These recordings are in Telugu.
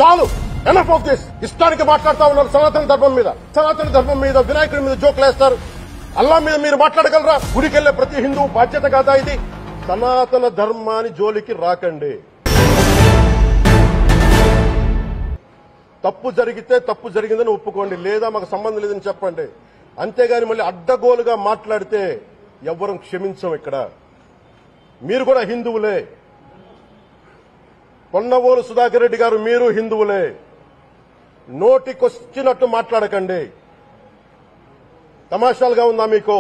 చాలు, ఎనఫ్ ఆఫ్ దిస్. ఇష్టానికి మాట్లాడుతూ ఉన్నారు సనాతన ధర్మం మీద వినాయకుడి మీద జోకులేస్తారు. అల్లా మీద మీరు మాట్లాడగలరా? గుడికెళ్లే ప్రతి హిందువు బాధ్యత కాదా ఇది? సనాతన ధర్మాన్ని జోలికి రాకండి. తప్పు జరిగితే తప్పు జరిగిందని ఒప్పుకోండి, లేదా మాకు సంబంధం లేదని చెప్పండి. అంతేగాని మళ్ళీ అడ్డగోలుగా మాట్లాడితే ఎవ్వరం క్షమించం. ఇక్కడ మీరు కూడా హిందువులే. పొన్నవోలు సుధాకర్ రెడ్డి గారు మీరు హిందువులే. నోటికొచ్చినట్టు మాట్లాడకండి. తమాషాలుగా ఉందా మీకు?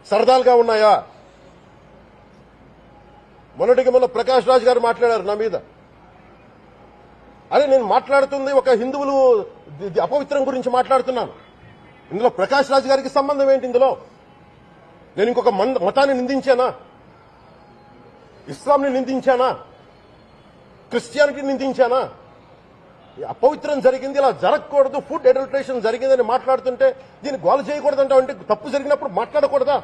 సరదాలుగా ఉన్నాయా? మొన్నటికి మొన్న ప్రకాష్ రాజ్ గారు మాట్లాడారు నా మీద. అరే నేను మాట్లాడుతుంది ఒక హిందువులు అపవిత్రం గురించి మాట్లాడుతున్నాను. ఇందులో ప్రకాష్ రాజ్ గారికి సంబంధం ఏంటి? ఇందులో నేను ఇంకొక మతాన్ని నిందించానా? ఇస్లాంని నిందించానా? క్రిస్టియానిటీని నిందించానా? అపవిత్రం జరిగింది, ఇలా జరగకూడదు, ఫుడ్ అడల్టరేషన్ జరిగిందని మాట్లాడుతుంటే దీన్ని గోల చేయకూడదంటే, అంటే తప్పు జరిగినప్పుడు మాట్లాడకూడదా?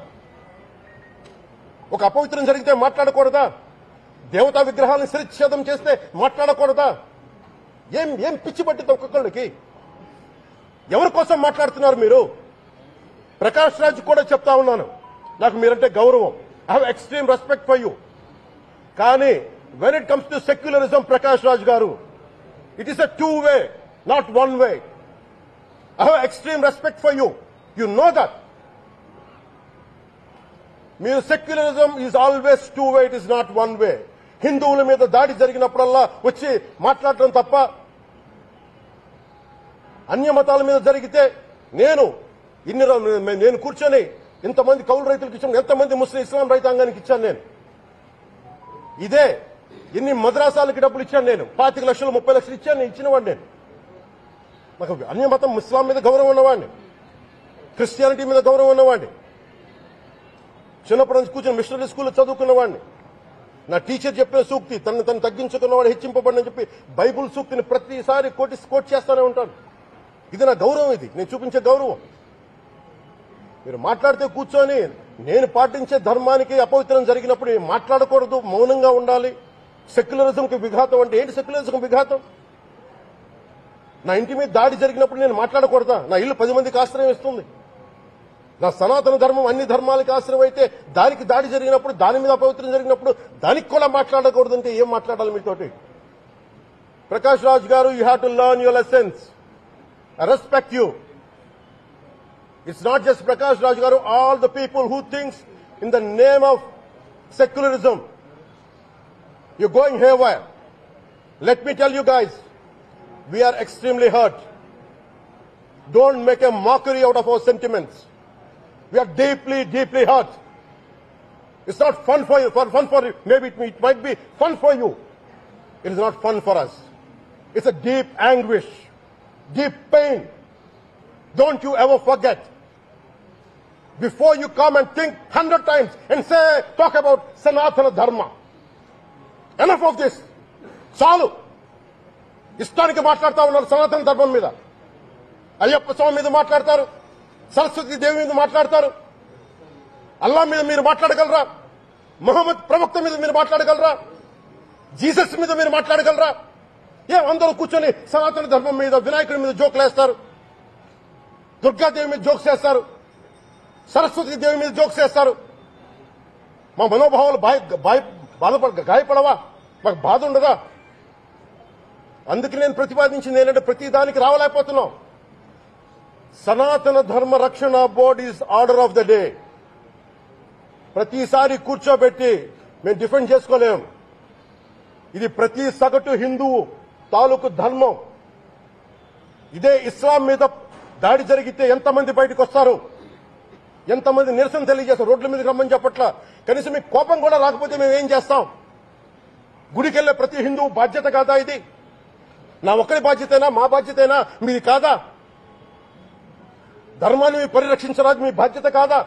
ఒక అపవిత్రం జరిగితే మాట్లాడకూడదా? దేవతా విగ్రహాలను శిరచ్ఛేదం చేస్తే మాట్లాడకూడదా? ఏం పిచ్చి పట్టింది ఒక్కొక్కళ్ళకి? ఎవరి కోసం మాట్లాడుతున్నారు మీరు? ప్రకాష్ రాజ్ కూడా చెప్తా ఉన్నాను, నాకు మీరంటే గౌరవం. I have extreme respect for you. కానీ when it comes to secularism, Prakash Raj garu, it is a two-way, not one-way. I have extreme respect for you. You know that. Mere secularism is always two-way, it is not one-way. హిందువుల మీద దాడి జరిగినప్పుడల్లా వచ్చి మాట్లాడటం తప్ప, అన్య మతాల మీద జరిగితే నేను కూర్చొని ఇంతమంది కౌలు రైతులకు ఇచ్చాను, ఎంతమంది ముస్లిం ఇస్లాం రైతాంగానికి ఇచ్చాను నేను. ఇదే ఎన్ని మద్రాసాలకి డబ్బులు ఇచ్చాను నేను, 25 లక్షలు 30 లక్షలు ఇచ్చాను, ఇచ్చినవాడిని నేను. నాకు అన్య మతం ఇస్లాం మీద గౌరవం ఉన్నవాడిని, క్రిస్టియానిటీ మీద గౌరవం ఉన్నవాడిని. చిన్నప్పటి నుంచి కూర్చొని మిషనరీ స్కూల్లో చదువుకున్నవాడిని. నా టీచర్ చెప్పిన సూక్తి, తను తగ్గించుకున్నవాడు హెచ్చింపబడిని చెప్పి బైబుల్ సూక్తిని ప్రతిసారి కోట్ చేస్తూనే ఉంటాను. ఇది నా గౌరవం, ఇది నేను చూపించే గౌరవం. మీరు మాట్లాడితే కూర్చొని నేను పాటించే ధర్మానికి అపవిత్రం జరిగినప్పుడు మాట్లాడకూడదు, మౌనంగా ఉండాలి. సెక్యులరిజంకి విఘాతం అంటే ఏంటి? సెక్యులరిజంకి విఘాతం? నా ఇంటి మీద దాడి జరిగినప్పుడు నేను మాట్లాడకూడదా? నా ఇల్లు 10 మందికి ఆశ్రయం ఇస్తుంది. నా సనాతన ధర్మం అన్ని ధర్మాలకి ఆశ్రయం అయితే దానికి దాడి జరిగినప్పుడు, దాని మీద అపవిత్రం జరిగినప్పుడు దానికి కూడా మాట్లాడకూడదంటే ఏం మాట్లాడాలి మీతోటి? ప్రకాష్ రాజ్ గారు, you have to learn your lessons. I respect you. It's not just Prakash Raj garu, all the people who thinks in the name of secularism, you're going haywire. Let me tell you guys, we are extremely hurt. Don't make a mockery out of our sentiments. We are deeply, deeply hurt. It's not fun for you, maybe it might be fun for you. It is not fun for us. It's a deep anguish, deep pain. Don't you ever forget. Before you come and think 100 times and talk about Sanatana Dharma. Enough of this. చాలు, ఇష్టానికి మాట్లాడుతూ ఉన్నారు సనాతన ధర్మం మీద. అయ్యప్ప స్వామి మీద మాట్లాడతారు, సరస్వతి దేవి మీద మాట్లాడతారు. అల్లా మీద మీరు మాట్లాడగలరా? మహమ్మద్ ప్రవక్త మీద మీరు మాట్లాడగలరా? జీసస్ మీద మీరు మాట్లాడగలరా? అందరూ కూర్చొని సనాతన ధర్మం మీద వినాయకుడి మీద జోకులేస్తారు, దుర్గాదేవి మీద జోక్స్ చేస్తారు, సరస్వతి దేవి మీద జోక్స్ చేస్తారు. మా మనోభావాలు గాయపడవా? మాకు బాధ ఉండదా? అందుకే నేను ప్రతిపాదించింది ఏంటంటే, ప్రతి దానికి రావలేకపోతున్నాం. సనాతన ధర్మ రక్షణ board is order of the day. ప్రతిసారి కూర్చోబెట్టి మేము డిఫెండ్ చేసుకోలేం. ఇది ప్రతి సగటు హిందువు తాలూకు ధర్మం. ఇదే ఇస్లాం మీద దాడి జరిగితే ఎంతమంది బయటకు వస్తారు, ఎంతమంది నిరసన తెలియజేస్తారు? రోడ్ల మీదకి రమ్మని చెప్పట్లా. కనీసం మీకు కోపం కూడా రాకపోతే మేము ఏం చేస్తాం? గుడికెళ్లే ప్రతి హిందువు బాధ్యత కాదా ఇది? నా ఒక్కరి బాధ్యతైనా, మా బాధ్యతైనా, మీది కాదా? ధర్మాన్ని పరిరక్షించడానికి మీ బాధ్యత కాదా?